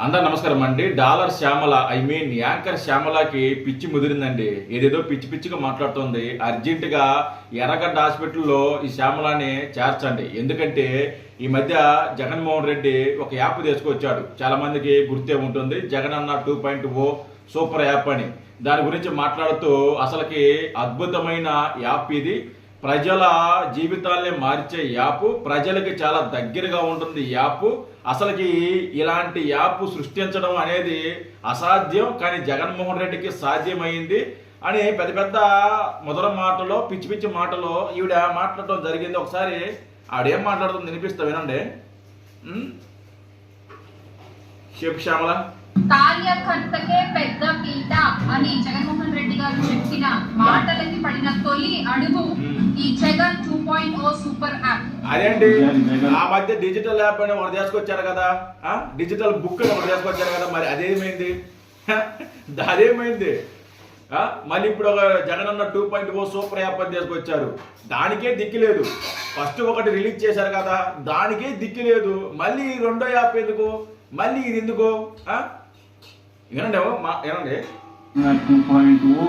అందరు నమస్కారం అండి. డాలర్ శ్యామల యాంకర్ శ్యామలకి పిచ్చి ముదిరిందండి. ఏదేదో పిచ్చి పిచ్చిగా మాట్లాడుతుంది. అర్జెంటుగా ఎర్రగడ్డ హాస్పిటల్లో ఈ శ్యామలని చేర్చండి. ఎందుకంటే ఈ మధ్య జగన్మోహన్ రెడ్డి ఒక యాప్ తీసుకొచ్చాడు. చాలా మందికి గుర్తే ఉంటుంది, జగన్ అన్న 2.0 సూపర్ యాప్ అని. దాని గురించి మాట్లాడుతూ అసలుకి అద్భుతమైన యాప్ ఇది, ప్రజల జీవితాల్ని మార్చే యాప్, ప్రజలకి చాలా దగ్గరగా ఉంటుంది ఈ యాప్. అసలుకి ఇలాంటి యాప్ సృష్టించడం అనేది అసాధ్యం, కానీ జగన్మోహన్ రెడ్డికి సాధ్యమైంది అని పెద్ద పెద్ద మొదల మాటలో పిచ్చి పిచ్చి మాటలో ఈవిడ మాట్లాడటం జరిగింది. ఒకసారి ఆవిడేం మాట్లాడుతుంది వినిపిస్తా, వినండి. చెప్పు శ్యామల. కార్యకర్తకే పెద్ద పీట అని జగన్మోహన్ రెడ్డి గారు చెప్పిన మాటలకి పడిన తొలి అడుగు ఈ జగన్ 2.0 సూపర్ యాప్. అదేంటి, ఆ మధ్య డిజిటల్ యాప్ అని ఒకటి తీసుకొచ్చారు కదా, డిజిటల్ బుక్ అని ఒకటి తీసుకొచ్చారు కదా, మరి అదేమైంది? అదేమైంది? మళ్ళీ ఇప్పుడు ఒక జగన్ అన్న 2.0 సూపర్ యాప్ అని తీసుకొచ్చారు, దానికే దిక్కు లేదు. ఫస్ట్ ఒకటి రిలీజ్ చేశారు కదా, దానికే దిక్కు లేదు. మళ్ళీ రెండో యాప్ ఎందుకు? మళ్ళీ ఇది ఎందుకు? వినండి, వినండి. 2.0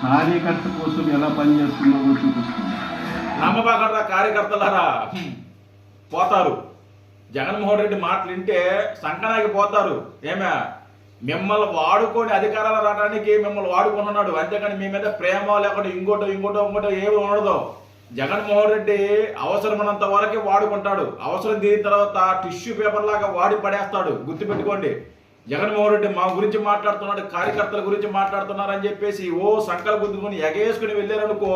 కార్యకర్త కోసం ఎలా పనిచేస్తున్నామో చూపిస్తుంది. నమ్మబాగరా కార్యకర్తలారా, పోతారు. జగన్మోహన్ రెడ్డి మాటలు వింటే సంకనాకి పోతారు. ఏమే, మిమ్మల్ని వాడుకొని అధికారాలు రావడానికి మిమ్మల్ని వాడుకుంటున్నాడు, అంతేకాని మీ మీద ప్రేమ లేకుండా ఇంకోటో ఏమి ఉండదు. జగన్మోహన్ రెడ్డి అవసరమైనంత వరకే వాడుకుంటాడు, అవసరం తీరిన తర్వాత టిష్యూ పేపర్ లాగా వాడి పడేస్తాడు. గుర్తుపెట్టుకోండి, జగన్మోహన్ రెడ్డి మా గురించి మాట్లాడుతున్నాడు, కార్యకర్తల గురించి మాట్లాడుతున్నారు అని చెప్పేసి సంకల గుద్దుకొని ఎగేసుకుని వెళ్ళారనుకో,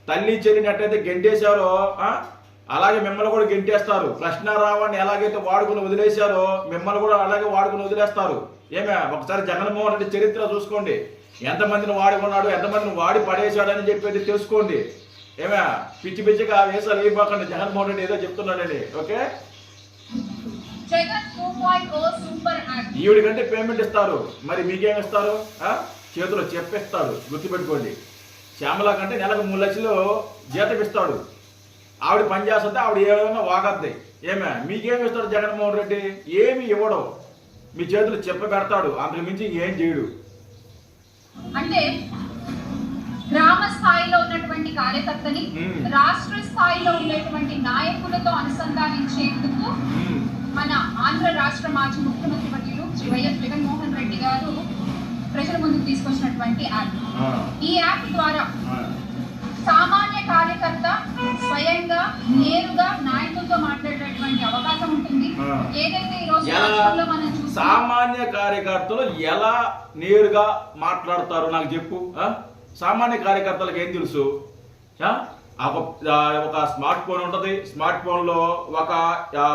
తల్లి చెల్లిని ఎట్టయితే గెంటేశారో అలాగే మిమ్మల్ని కూడా గెంటేస్తారు. కృష్ణారావాన్ని ఎలాగైతే వాడుకుని వదిలేశారో మిమ్మల్ని కూడా అలాగే వాడుకుని వదిలేస్తారు. ఏమే, ఒకసారి జగన్మోహన్ రెడ్డి చరిత్ర చూసుకోండి, ఎంతమందిని వాడుకున్నాడు, ఎంతమందిని వాడి పడేశాడు అని చెప్పేది తెలుసుకోండి. ఏమే, పిచ్చి పిచ్చిగా వేసాలు వేయబాకండి. జగన్మోహన్ రెడ్డి ఏదో చెప్తున్నాడండి. ఓకే, ఈవిడ కంటే పేమెంట్ ఇస్తారు, మరి మీకేం ఇస్తారు? చేతిలో చెప్పిస్తాడు. గుర్తుపెట్టుకోండి, శ్యామల కంటే నెలకు 3 లక్షలు జీతం ఇస్తాడు. ఆవిడ పని చేస్తుంది, ఆవిడ ఏమైనా వాగద్ది. ఏమే, మీకేమి ఇస్తాడు జగన్మోహన్ రెడ్డి? ఏమి ఇవ్వడం, మీ చేతులు చెప్ప పెడతాడు, అంతకు మించి ఏం చేయడు. అంటే గ్రామ స్థాయిలో ఉన్నటువంటి కార్యకర్తని రాష్ట్ర స్థాయిలో ఉండేటువంటి నాయకులతో అనుసంధానించేందుకు మన ఆంధ్ర రాష్ట్ర మాజీ ముఖ్యమంత్రి వర్యులు శ్రీ వైఎస్ జగన్మోహన్ రెడ్డి గారు ప్రజల ముందుకు తీసుకొచ్చినటువంటి యాప్. ఈ యాప్ ద్వారా సామాన్య కార్యకర్త స్వయంగా నేరుగా నాయకులతో మాట్లాడేటువంటి అవకాశం ఉంటుంది. ఏదైతే ఈ రోజు రాష్ట్రంలో మనం సామాన్య కార్యకర్తలు ఎలా నేరుగా మాట్లాడతారు నాకు చెప్పు. సామాన్య కార్యకర్తలకు ఏం తెలుసు? ఒక స్మార్ట్ ఫోన్ ఉంటుంది, స్మార్ట్ ఫోన్ లో ఒక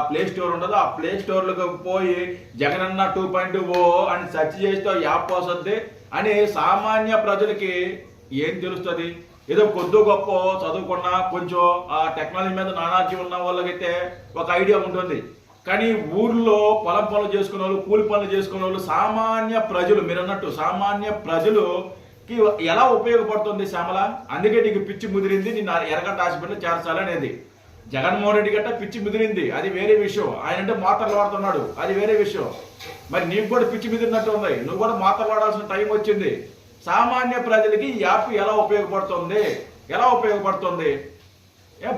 ప్లే స్టోర్ ఉంటుంది. ఆ ప్లే స్టోర్ లోకి పోయి జగనన్న 2.0 అని సెర్చ్ చేస్తే యాప్ వస్తుంది అని సామాన్య ప్రజలకి ఏం తెలుస్తుంది? ఏదో కొద్ది గొప్ప చదువుకున్న కొంచెం ఆ టెక్నాలజీ మీద నానాజీ ఉన్న వాళ్ళకైతే ఒక ఐడియా ఉంటుంది. కానీ ఊర్లో పొలం పనులు చేసుకునే వాళ్ళు, కూలి పనులు చేసుకునే వాళ్ళు, సామాన్య ప్రజలు, మీరు అన్నట్టు సామాన్య ప్రజలు ఎలా ఉపయోగపడుతుంది శ్యామల? అందుకే నీకు పిచ్చి ముదిరింది, నిన్ను ఎర్రగడ్డ హాస్పిటల్ చేర్చాలనేది. జగన్మోహన్ రెడ్డి గట్ట పిచ్చి ముదిరింది, అది వేరే విషయం. ఆయన అంటే మాత్రలు వాడుతున్నాడు, అది వేరే విషయం. మరి నీకు కూడా పిచ్చి ముదిరినట్టు ఉంది, నువ్వు కూడా మాత్రలు వాడాల్సిన టైం వచ్చింది. సామాన్య ప్రజలకి ఈ యాప్ ఎలా ఉపయోగపడుతుంది?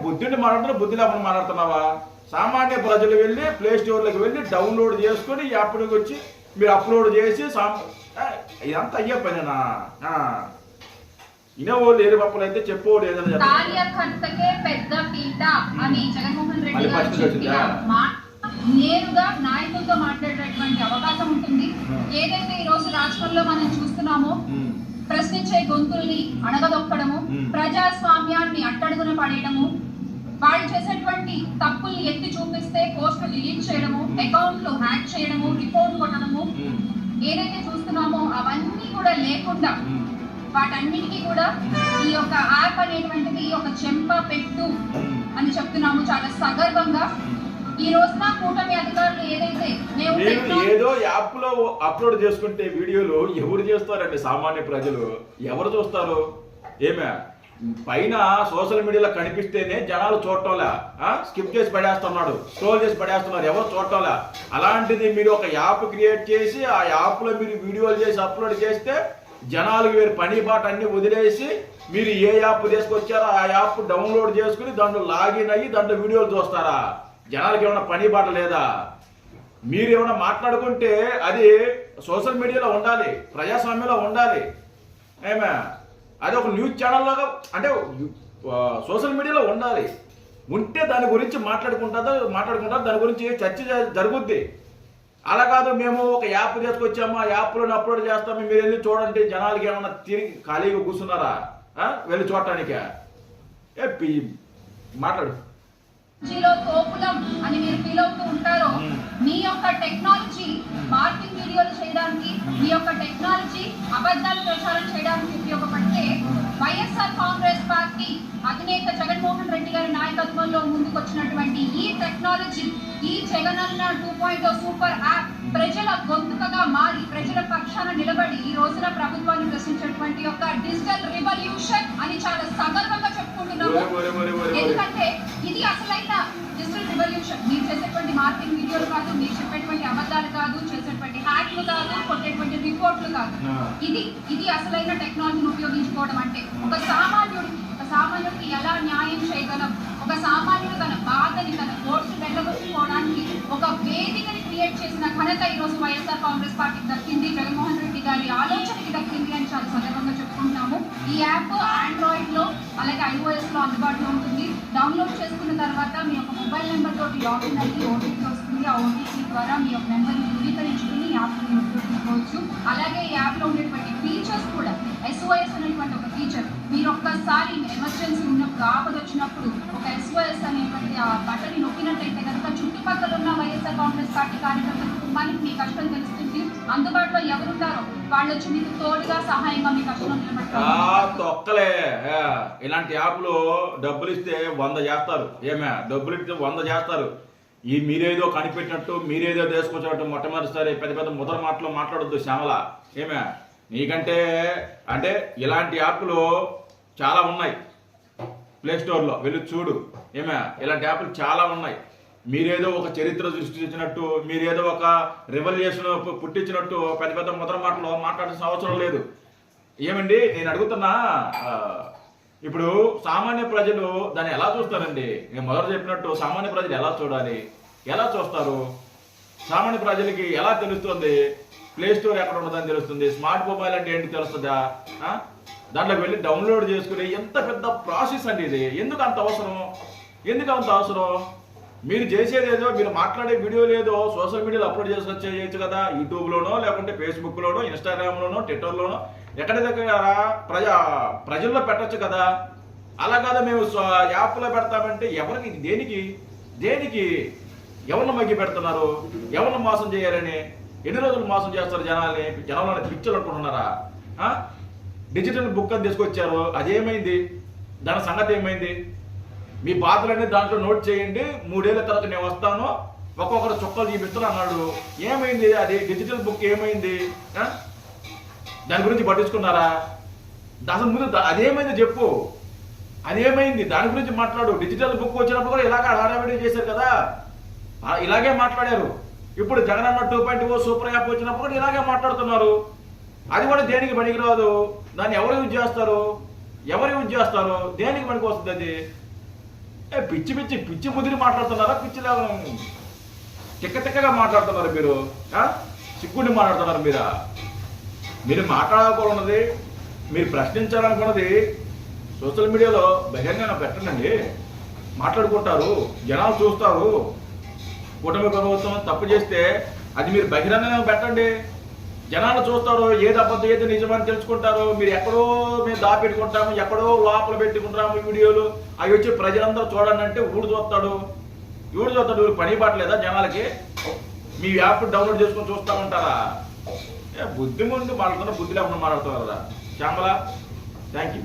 బుద్ధిని మాట్లాడుతున్నా, బుద్ధి లేకుండా మాట్లాడుతున్నావా? సామాన్య ప్రజలు వెళ్ళి ప్లే స్టోర్లోకి వెళ్ళి డౌన్లోడ్ చేసుకొని యాప్లోకి వచ్చి మీరు అప్లోడ్ చేసి ఇదంతా అయ్యే పనేనా? ఇనోళ్ళు ఏరు పప్పులు అయితే చెప్పోడు ఏదైనా కార్యకర్తకే పెద్ద పీట అని జగన్మోహన్ రెడ్డి గారు చెప్పిన మాట నేరుగా నాయకులతో మాట్లాడేటువంటి అవకాశం ఉంటుంది. ఏదైతే ఈ రోజు రాష్ట్రంలో మనం చూస్తున్నామో, ప్రశ్నించే గొంతుల్ని అణగదొక్కడము, ప్రజాస్వామ్యాన్ని అట్టడుగున పడేయడము, వాళ్ళు చేసేటువంటి తప్పుల్ని ఎత్తి చూపిస్తే పోస్టులు డిలీట్ చేయడము, అకౌంట్లు హ్యాక్ చేయడము, రిపోర్ట్ కొట్టడము, ఏదైతే చూస్తున్నామో అవన్నీ కూడా లేకుండా వాటన్నిటికీ కూడా ఈ యొక్క యాప్ అనేటువంటిది ఒక చెంప పెట్టు అని చెప్తున్నాము చాలా సగర్వంగా. ఈ రోజున కూటమి అధికారులు ఏదైతే ఏదో యాప్ లో అప్లోడ్ చేసుకుంటే వీడియోలు ఎవరు చేస్తారండి? సామాన్య ప్రజలు ఎవరు చూస్తారు? ఏమే, పైన సోషల్ మీడియాలో కనిపిస్తేనే జనాలు చూడటంలే, స్కిప్ చేసి పడేస్తున్నాడు, స్క్రోల్ చేసి పడేస్తున్నారు, ఎవరు చూడటంలే. అలాంటిది మీరు ఒక యాప్ క్రియేట్ చేసి ఆ యాప్లో మీరు వీడియోలు చేసి అప్లోడ్ చేస్తే జనాలకు మీరు పని పాట అన్ని వదిలేసి మీరు ఏ యాప్ తీసుకొచ్చారో ఆ యాప్ డౌన్లోడ్ చేసుకుని దాంట్లో లాగిన్ అయ్యి దాంట్లో వీడియోలు చూస్తారా? జనాలకి ఏమైనా పని పాట లేదా? మీరు ఏమైనా మాట్లాడుకుంటే అది సోషల్ మీడియాలో ఉండాలి, ప్రజాస్వామ్యంలో ఉండాలి. ఏమే అది ఒక న్యూస్ ఛానల్లాగా అంటే సోషల్ మీడియాలో ఉండాలి. ఉంటే దాని గురించి మాట్లాడుకుంటారు, దాని గురించి చర్చ జరుగుద్ది. అలా కాదు మేము ఒక యాప్ తీసుకొచ్చాము, ఆ యాప్లో అప్లోడ్ చేస్తాము, మీరు వెళ్ళి చూడండి. జనాలకి ఏమన్నా తిరిగి ఖాళీగా కూర్చున్నారా వెళ్ళి చూడటానికే? మాట్లాడు. తోపులం అని మీరు ఫీల్ అవుతూ ఉంటారో, మీ యొక్క టెక్నాలజీ మార్కెటింగ్ వీడియోలు చేయడానికి, మీ యొక్క టెక్నాలజీ అబద్ధాలు ప్రచారం చేయడానికి ఉపయోగపడితే వైఎస్ఆర్ కాంగ్రెస్ పార్టీ అధినేత జగన్మోహన్ రెడ్డి గారి నాయకత్వంలో ముందుకొచ్చినటువంటి ఈ టెక్నాలజీ, ఈ జగనన్న 2.0 సూపర్ యాప్ ప్రజల గొంతుకగా మారి ప్రజల పక్షాన నిలబడి ఈ రోజున ప్రభుత్వాన్ని ప్రశ్నించేటువంటి యొక్క డిజిటల్ రివల్యూషన్ అని చాలా సగర్వంగా చెప్పుకుంటున్నాము. ఎందుకంటే ఇది అసలైన డిజిటల్ రివల్యూషన్. మీరు చేసేటువంటి మార్కెటింగ్ వీడియోలు కాదు, మీరు చెప్పేటువంటి అబద్ధాలు కాదు, చేసేటువంటి హ్యాక్లు కాదు, కొట్టేటువంటి రిపోర్ట్లు కాదు. ఇది అసలైన టెక్నాలజీని ఉపయోగించుకోవడం అంటే ఒక సామాన్యుడికి ఎలా న్యాయం చేయగలం, ఒక సామాన్యుడు తన బాధని తన కోర్టు వెళ్ళగొట్టుకోవడానికి ఒక వేదికని క్రియేట్ చేసిన ఘనత ఈ రోజు వైఎస్ఆర్ కాంగ్రెస్ పార్టీకి దక్కింది, జగన్మోహన్ రెడ్డి గారి ఆలోచనకి దక్కింది అని చాలా సందర్భంగా చెప్పుకుంటున్నాము. ఈ యాప్ ఆండ్రాయిడ్ లో అలాగే iOS లో అందుబాటులో ఉంటుంది. డౌన్లోడ్ చేసుకున్న తర్వాత మీ యొక్క మొబైల్ నెంబర్ తోటి లాగిన్ అయ్యి ఓటీపీ వస్తుంది. ఆ ఓటీపీ ద్వారా మీ యొక్క నెంబర్ని ధృవీకరించుకుని యాప్ని ఉపయోగించుకోవచ్చు. అలాగే ఈ యాప్లో ఉండేటువంటి ఫీచర్స్ కూడా SOS అనేటువంటి ఒక ఫీచర్, మీరు ఒక్కసారి ఎమర్జెన్సీ ఉన్నప్పుడు, ఆపద వచ్చినప్పుడు ఒక SOS అనేటువంటి ఆ బటన్ నొక్కినట్టయితే కనుక చుట్టుపక్కల ఉన్న వైఎస్ఆర్ కాంగ్రెస్ పార్టీ కార్యకర్తల కుటుంబానికి మీ కష్టం తెలుస్తుంది. అందుబాటులో ఎవరుంటారో వాళ్ళు వచ్చి మీకు తోడుగా సహాయంగా మీ కష్టం తొక్కలే. ఇలాంటి యాప్లు డబ్బులు ఇస్తే 100 చేస్తారు. డబ్బులు ఇస్తే 100 చేస్తారు. ఈ మీరేదో కనిపెట్టినట్టు, మీరేదో తీసుకొచ్చినట్టు మొట్టమొదటిసారి పెద్ద పెద్ద ముద్ర మాటలు మాట్లాడొద్దు శ్యామల. నీకంటే అంటే ఇలాంటి యాప్లు చాలా ఉన్నాయి. ప్లే స్టోర్లో వెళ్ళి చూడు. ఇలాంటి యాప్లు చాలా ఉన్నాయి. మీరేదో ఒక చరిత్ర సృష్టించినట్టు, మీరేదో ఒక రెవల్యూషన్ పుట్టించినట్టు పెద్ద పెద్ద ముద్ర మాటలు మాట్లాడాల్సిన అవసరం లేదు. ఏమండి నేను అడుగుతున్నా, ఇప్పుడు సామాన్య ప్రజలు దాన్ని ఎలా చూస్తారండి? నేను మొదట చెప్పినట్టు సామాన్య ప్రజలు ఎలా చూడాలి, ఎలా చూస్తారు? సామాన్య ప్రజలకి ఎలా తెలుస్తుంది? ప్లే స్టోర్ ఎక్కడ ఉన్నదని తెలుస్తుంది, స్మార్ట్ మొబైల్ అంటే ఏంటి తెలుస్తుందా? దాంట్లోకి వెళ్ళి డౌన్లోడ్ చేసుకుని ఎంత పెద్ద ప్రాసెస్ అండి ఇది. ఎందుకు అంత అవసరం? మీరు చేసేదేదో, మీరు మాట్లాడే వీడియో లేదో సోషల్ మీడియాలో అప్లోడ్ చేయొచ్చు కదా. యూట్యూబ్లోనో లేకుంటే ఫేస్బుక్లోనో ఇన్స్టాగ్రామ్లోనో ట్విట్టర్లోనో ఎక్కడ దగ్గర ప్రజల్లో పెట్టచ్చు కదా. అలా కాదు మేము యాప్లో పెడతామంటే ఎవరికి, దేనికి ఎవరిని మగ్గి పెడుతున్నారు? ఎవరిని మోసం చేయాలని? ఎన్ని రోజులు మోసం చేస్తారు జనాలని పిక్చర్లు అనుకుంటున్నారా? డిజిటల్ బుక్ అని తీసుకొచ్చారు, అదేమైంది? దాని సంగతి ఏమైంది? మీ బాధలన్నీ దాంట్లో నోట్ చేయండి, 3 ఏళ్ల తర్వాత నేను వస్తాను, ఒక్కొక్కరు చుక్కలు చూపిస్తాను అన్నాడు. ఏమైంది? అది డిజిటల్ బుక్ ఏమైంది? దాని గురించి పట్టించుకున్నారా? అసలు ముందు అదేమైంది చెప్పు, అదేమైంది దాని గురించి మాట్లాడు. డిజిటల్ బుక్ వచ్చినప్పుడు కూడా ఇలాగే హడావిడి చేశారు కదా, ఇలాగే మాట్లాడారు. ఇప్పుడు జగనన్న 2.0 సూపర్ యాప్ వచ్చినప్పుడు కూడా ఇలాగే మాట్లాడుతున్నారు. అది కూడా దేనికి పనికిరాదు. దాన్ని ఎవరు యూజ్ చేస్తారు? దేనికి పనికి వస్తుంది అది? పిచ్చి ముదిరి మాట్లాడుతున్నారా? పిచ్చిలాగా తిక్కగా మాట్లాడుతున్నారు మీరు. సిగ్గుండి మాట్లాడుతున్నారు మీరు మాట్లాడాలనుకున్నది, మీరు ప్రశ్నించాలనుకున్నది సోషల్ మీడియాలో బహిరంగంగా పెట్టండి. మాట్లాడుకుంటారు, జనాలు చూస్తారు. కూటమి ప్రభుత్వం తప్పు చేస్తే అది మీరు బహిరంగంగా పెట్టండి, జనాలు చూస్తారు. ఏది అబద్ధం ఏది నిజమని తెలుసుకుంటారు. మీరు ఎక్కడో మేము దాపెట్టుకుంటాము, ఎక్కడో లోపల పెట్టుకుంటాము వీడియోలు, అవి వచ్చి ప్రజలందరూ చూడండి అంటే ఊడు చూస్తాడు. పని పట్టలేదా జనాలకి? మీ యాప్ డౌన్లోడ్ చేసుకొని చూస్తూ ఉంటారా? బుద్ధి ముందు మాట్లాడుతున్నా, బుద్ధి లేకుండా మాట్లాడుతున్నారు కదా శ్యామల. Thank you.